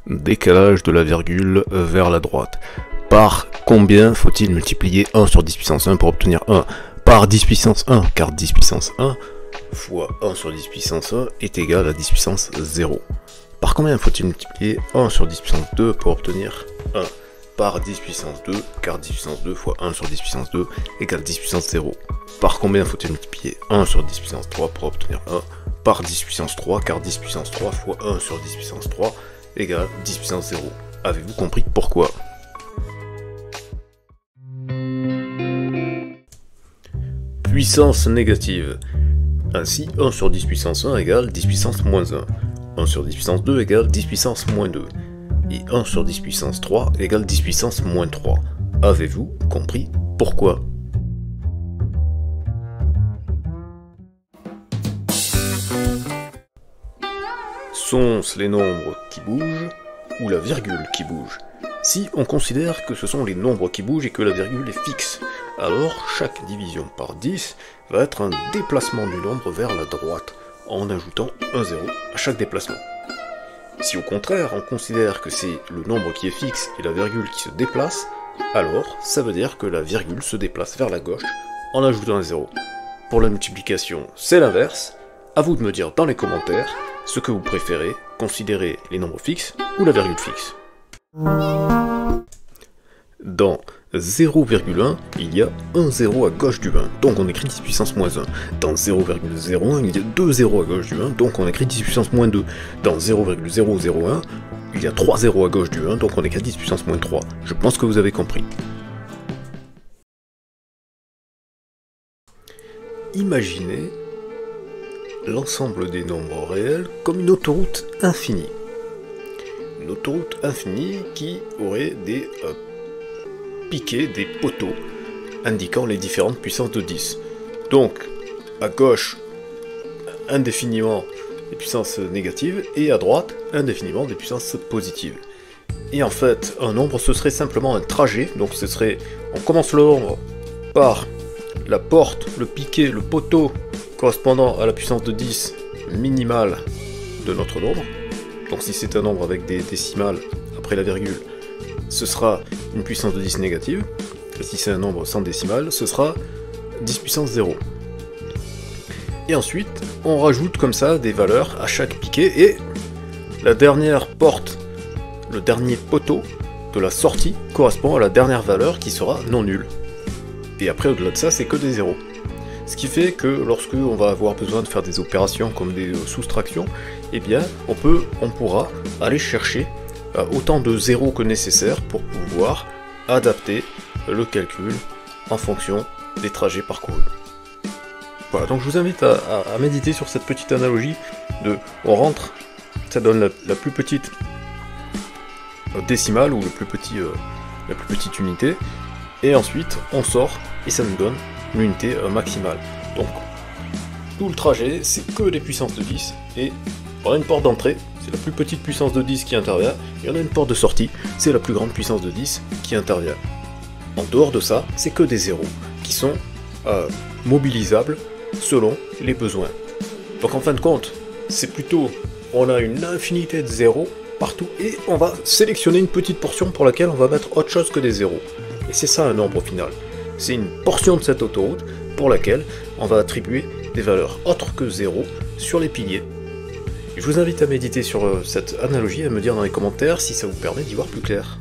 Décalage de la virgule vers la droite. Par combien faut-il multiplier 1 sur 10 puissance 1 pour obtenir 1? Par 10 puissance 1, car 10 puissance 1 fois 1 sur 10 puissance 1 est égal à 10 puissance 0. Par combien faut-il multiplier 1 sur 10 puissance 2 pour obtenir 1? Par 10 puissance 2, car 10 puissance 2 fois 1 sur 10 puissance 2 égale 10 puissance 0. Par combien faut-il multiplier 1 sur 10 puissance 3 pour obtenir 1? Par 10 puissance 3, car 10 puissance 3 fois 1 sur 10 puissance 3 égale 10 puissance 0. Avez-vous compris pourquoi? Puissance négative. Ainsi, 1 sur 10 puissance 1 égale 10 puissance moins 1. 1 sur 10 puissance 2 égale 10 puissance moins 2. Et 1 sur 10 puissance 3 égale 10 puissance moins 3. Avez-vous compris pourquoi? Sont-ce les nombres qui bougent ou la virgule qui bouge? Si on considère que ce sont les nombres qui bougent et que la virgule est fixe, alors chaque division par 10 va être un déplacement du nombre vers la droite, en ajoutant un 0 à chaque déplacement. Si au contraire on considère que c'est le nombre qui est fixe et la virgule qui se déplace, alors ça veut dire que la virgule se déplace vers la gauche en ajoutant un 0. Pour la multiplication, c'est l'inverse. À vous de me dire dans les commentaires ce que vous préférez, considérer les nombres fixes ou la virgule fixe. Dans 0,1, il y a un 0 à gauche du 1, donc on écrit 10 puissance moins 1. Dans 0,01, il y a 2 0 à gauche du 1, donc on écrit 10 puissance moins 2. Dans 0,001, il y a 3 0 à gauche du 1, donc on écrit 10 puissance moins 3. Je pense que vous avez compris. Imaginez l'ensemble des nombres réels comme une autoroute infinie. Une autoroute infinie qui aurait des piquets, des poteaux, indiquant les différentes puissances de 10. Donc, à gauche, indéfiniment des puissances négatives, et à droite, indéfiniment des puissances positives. Et en fait, un nombre, ce serait simplement un trajet, donc ce serait, on commence le nombre par la porte, le piquet, le poteau, correspondant à la puissance de 10 minimale de notre nombre. Donc si c'est un nombre avec des décimales après la virgule, ce sera une puissance de 10 négative. Et si c'est un nombre sans décimale, ce sera 10 puissance 0. Et ensuite, on rajoute comme ça des valeurs à chaque piquet, et la dernière porte, le dernier poteau de la sortie correspond à la dernière valeur qui sera non nulle. Et après, au-delà de ça, c'est que des zéros. Ce qui fait que lorsque on va avoir besoin de faire des opérations comme des soustractions, eh bien on pourra aller chercher autant de zéros que nécessaire pour pouvoir adapter le calcul en fonction des trajets parcourus. Voilà, donc je vous invite à méditer sur cette petite analogie de on rentre, ça donne la plus petite décimale ou la plus petite unité, et ensuite on sort et ça nous donne l'unité maximale. Donc tout le trajet c'est que des puissances de 10, et on a une porte d'entrée, c'est la plus petite puissance de 10 qui intervient, et on a une porte de sortie, c'est la plus grande puissance de 10 qui intervient. En dehors de ça, c'est que des zéros qui sont mobilisables selon les besoins. Donc en fin de compte, c'est plutôt, on a une infinité de zéros partout, et on va sélectionner une petite portion pour laquelle on va mettre autre chose que des zéros. Et c'est ça un nombre au final. C'est une portion de cette autoroute pour laquelle on va attribuer des valeurs autres que 0 sur les piliers. Je vous invite à méditer sur cette analogie et à me dire dans les commentaires si ça vous permet d'y voir plus clair.